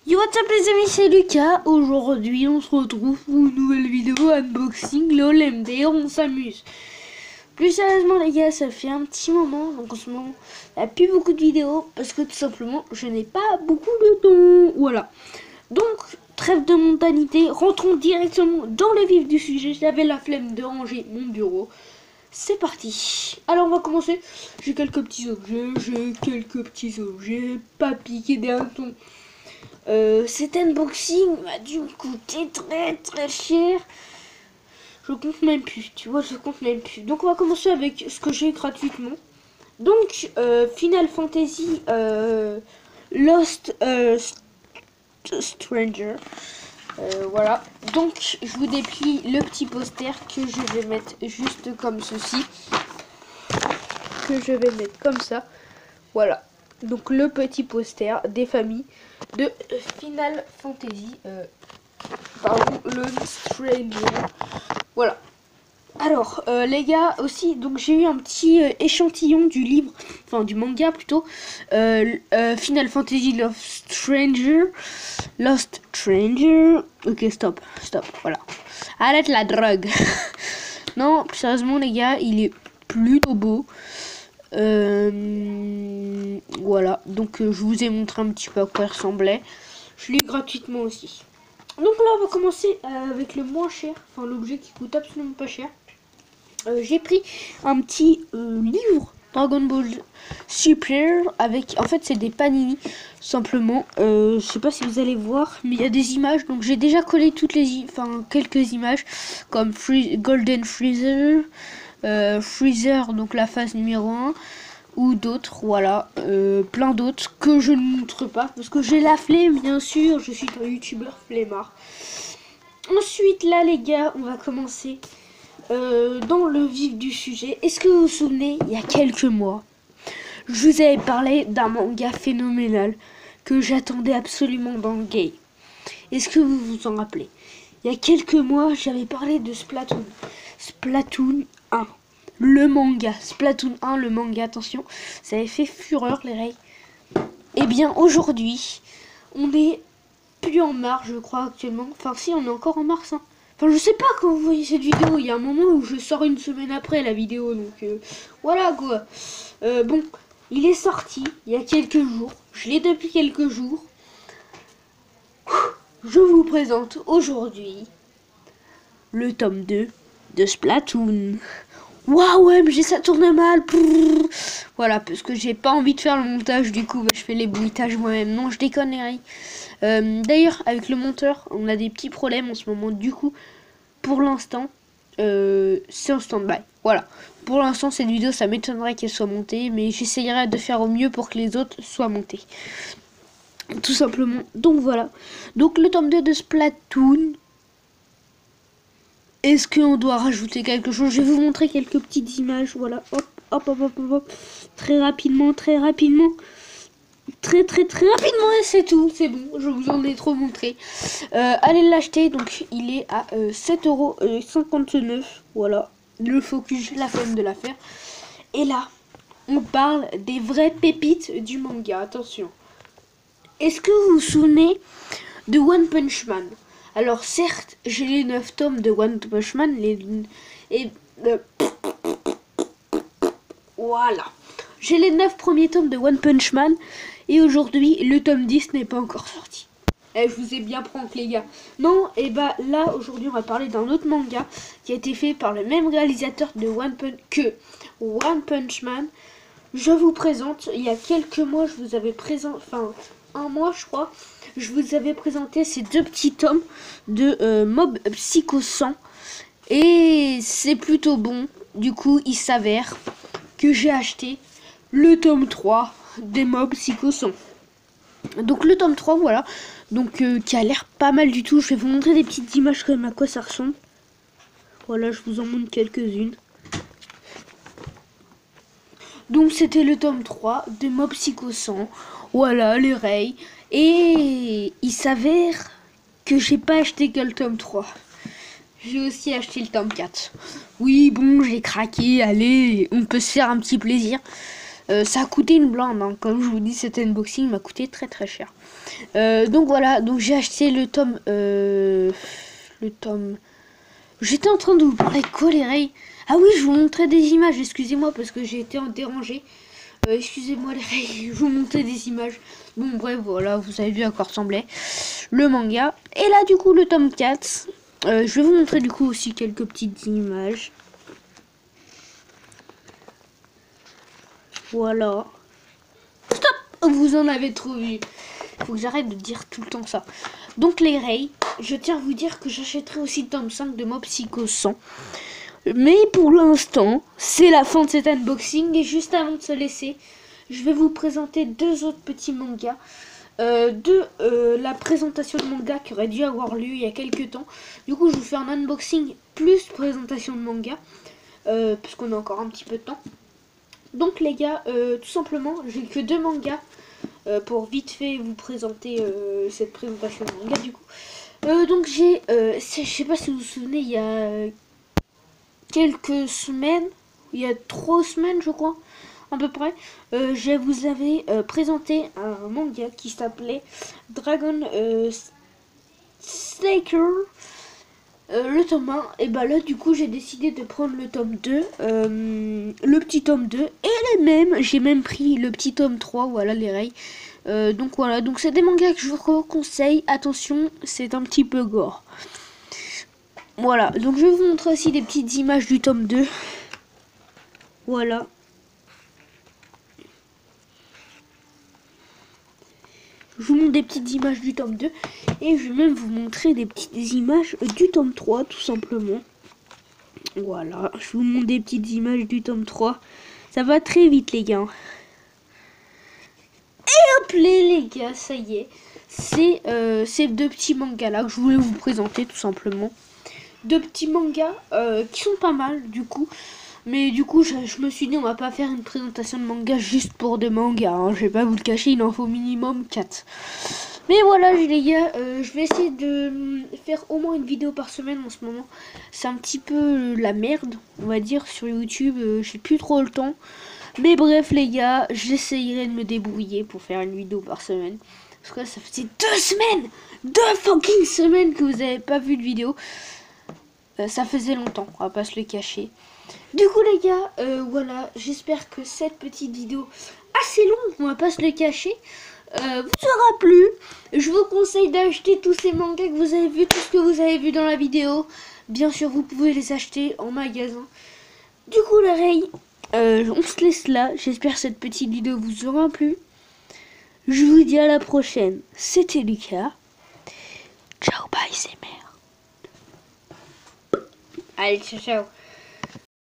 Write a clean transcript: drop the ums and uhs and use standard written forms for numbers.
Yo, what's up les amis, c'est Lucas. Aujourd'hui on se retrouve pour une nouvelle vidéo unboxing LOL MD, on s'amuse. Plus sérieusement les gars, ça fait un petit moment, donc en ce moment il n'y a plus beaucoup de vidéos parce que tout simplement je n'ai pas beaucoup de temps. Voilà, donc trêve de mondanité, rentrons directement dans le vif du sujet. J'avais la flemme de ranger mon bureau. C'est parti. Alors on va commencer. J'ai quelques petits objets, pas piqué des hannetons. Cet unboxing m'a dû me coûter très cher. Je compte même plus, tu vois, je compte même plus. Donc on va commencer avec ce que j'ai gratuitement. Donc Final Fantasy Lost Stranger. Voilà. Donc je vous déplie le petit poster que je vais mettre juste comme ceci. Que je vais mettre comme ça. Voilà. Donc le petit poster des familles de Final Fantasy Lost Stranger. Voilà. Alors les gars aussi, donc j'ai eu un petit échantillon du livre, enfin du manga plutôt, Final Fantasy Lost Stranger. Ok, stop, voilà. Arrête la drogue. Non, sérieusement les gars, il est plutôt beau. Voilà, donc je vous ai montré un petit peu à quoi il ressemblait. Je l'ai gratuitement aussi. Donc là on va commencer avec le moins cher, enfin l'objet qui coûte absolument pas cher. J'ai pris un petit livre Dragon Ball Super avec, en fait c'est des panini simplement. Je sais pas si vous allez voir, mais il y a des images, donc j'ai déjà collé toutes les, quelques images comme Golden Freezer. Freezer, donc la phase numéro 1, ou d'autres, voilà, plein d'autres que je ne montre pas parce que j'ai la flemme, bien sûr, je suis un youtubeur flemmard. Ensuite là les gars, on va commencer dans le vif du sujet. Est-ce que vous vous souvenez, il y a quelques mois, je vous avais parlé d'un manga phénoménal que j'attendais absolument dans le game? Est-ce que vous vous en rappelez? Il y a quelques mois, j'avais parlé de Splatoon 1. Le manga, Splatoon 1, le manga, attention, ça avait fait fureur les règles. Et bien aujourd'hui, on est plus en mars, je crois actuellement. Enfin si, on est encore en mars. Hein. Enfin je sais pas quand vous voyez cette vidéo, il y a un moment où je sors une semaine après la vidéo, donc voilà quoi. Bon, il est sorti il y a quelques jours, je l'ai depuis quelques jours. Je vous présente aujourd'hui le tome 2 de Splatoon. Waouh, OMG, ça tourne mal. Voilà, parce que j'ai pas envie de faire le montage, du coup, je fais les bruitages moi-même. Non, je déconne, les règles. D'ailleurs, avec le monteur, on a des petits problèmes en ce moment. Du coup, pour l'instant, c'est en stand-by. Voilà. Pour l'instant, cette vidéo, ça m'étonnerait qu'elle soit montée, mais j'essayerai de faire au mieux pour que les autres soient montés. Tout simplement. Donc, voilà. Donc, le tome 2 de Splatoon. Est-ce qu'on doit rajouter quelque chose? Je vais vous montrer quelques petites images. Voilà, hop. Très rapidement. Très rapidement, et c'est tout. C'est bon, je vous en ai trop montré. Allez l'acheter. Donc, il est à 7,59 €. Voilà, le focus, la flemme de l'affaire. Et là, on parle des vraies pépites du manga. Attention. Est-ce que vous vous souvenez de One Punch Man? Alors certes, j'ai les 9 tomes de One Punch Man, voilà. J'ai les 9 premiers tomes de One Punch Man, et aujourd'hui, le tome 10 n'est pas encore sorti. Je vous ai bien prank les gars. Non, et bah là, aujourd'hui, on va parler d'un autre manga qui a été fait par le même réalisateur de One Punch Man. Je vous présente, il y a quelques mois, je vous avais présenté, un mois je crois, je vous avais présenté ces deux petits tomes de Mob Psycho 100 et c'est plutôt bon. Du coup il s'avère que j'ai acheté le tome 3 des Mob Psycho 100. Donc le tome 3 voilà, donc qui a l'air pas mal du tout. Je vais vous montrer des petites images quand même à quoi ça ressemble. Voilà, je vous en montre quelques-unes. Donc c'était le tome 3 de Mob Psycho 100. Voilà les rails. Et il s'avère que j'ai pas acheté que le tome 3. J'ai aussi acheté le tome 4. Oui bon, j'ai craqué, allez, on peut se faire un petit plaisir. Ça a coûté une blinde, hein. Comme je vous dis, cet unboxing m'a coûté très très cher. Donc voilà, donc j'ai acheté le tome... J'étais en train de vous parler de quoi, les Ray? Ah oui, je vous montrais des images, excusez-moi parce que j'ai été dérangé. Excusez-moi les Ray, je vous montrais des images. Bon bref, voilà, vous avez vu à quoi ressemblait le manga. Et là du coup le tome 4. Je vais vous montrer du coup aussi quelques petites images. Voilà. Stop! Vous en avez trop vu. Faut que j'arrête de dire tout le temps ça. Donc les Ray, je tiens à vous dire que j'achèterai aussi le tome 5 de Mob Psycho 100. Mais pour l'instant, c'est la fin de cet unboxing. Et juste avant de se laisser, je vais vous présenter deux autres petits mangas. La présentation de manga qui aurait dû avoir lieu il y a quelques temps. Du coup, je vous fais un unboxing plus présentation de manga. Puisqu'on a encore un petit peu de temps. Donc les gars, tout simplement, j'ai que deux mangas. Pour vite fait vous présenter cette présentation de manga du coup. Donc j'ai, je sais pas si vous vous souvenez, il y a quelques semaines, il y a 3 semaines je crois, à peu près, je vous avais présenté un manga qui s'appelait Dragon Slayer, le tome 1, et bah là du coup j'ai décidé de prendre le tome 2, le petit tome 2, et j'ai même pris le petit tome 3, voilà les Ray. Donc voilà, donc c'est des mangas que je vous conseille. Attention, c'est un petit peu gore. Voilà, donc je vais vous montrer aussi des petites images du tome 2. Voilà. Je vous montre des petites images du tome 2. Et je vais même vous montrer des petites images du tome 3, tout simplement. Voilà, je vous montre des petites images du tome 3. Ça va très vite les gars. Hop les gars, ça y est. C'est ces deux petits mangas là que je voulais vous présenter tout simplement. Deux petits mangas qui sont pas mal du coup. Mais du coup je me suis dit on va pas faire une présentation de manga juste pour des mangas. Hein. Je vais pas vous le cacher, il en faut minimum 4. Mais voilà les gars, je vais essayer de faire au moins une vidéo par semaine en ce moment. C'est un petit peu la merde on va dire sur YouTube. J'ai plus trop le temps. Mais bref les gars, j'essayerai de me débrouiller pour faire une vidéo par semaine. Parce que là, ça faisait 2 semaines, 2 fucking semaines que vous avez pas vu de vidéo. Ça faisait longtemps, on va pas se le cacher. Du coup les gars, voilà, j'espère que cette petite vidéo assez longue, on va pas se le cacher, vous aura plu. Je vous conseille d'acheter tous ces mangas que vous avez vus, tout ce que vous avez vu dans la vidéo. Bien sûr, vous pouvez les acheter en magasin. Du coup les Ray, on se laisse là. J'espère que cette petite vidéo vous aura plu. Je vous dis à la prochaine. C'était Lucas. Ciao, bye, c'est mère. Allez, ciao, ciao.